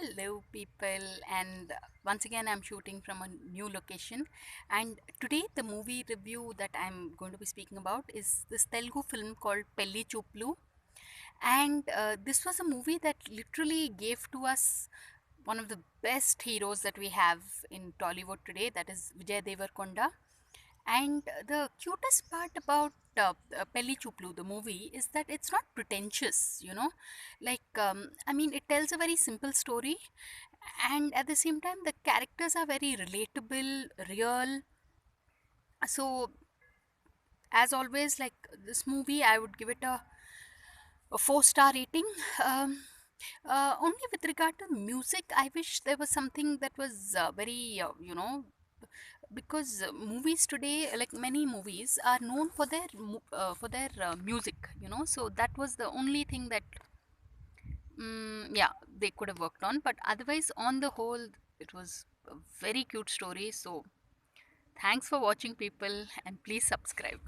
Hello, people, and once again, I'm shooting from a new location. And today, the movie review that I'm going to be speaking about is this Telugu film called Pelli Chooplu. And this was a movie that literally gave to us one of the best heroes that we have in Tollywood today, that is Vijay Devarkonda. And the cutest part about Pelli Chooplu, the movie, is that it's not pretentious. I mean, it tells a very simple story, and at the same time, the characters are very relatable, real. So, as always, like this movie, I would give it a 4-star rating. Um, Only with regard to music, I wish there was something that was because movies today, like many movies, are known for their music. So that was the only thing that yeah, they could have worked on. But otherwise, on the whole, it was a very cute story. So thanks for watching, people, and please subscribe.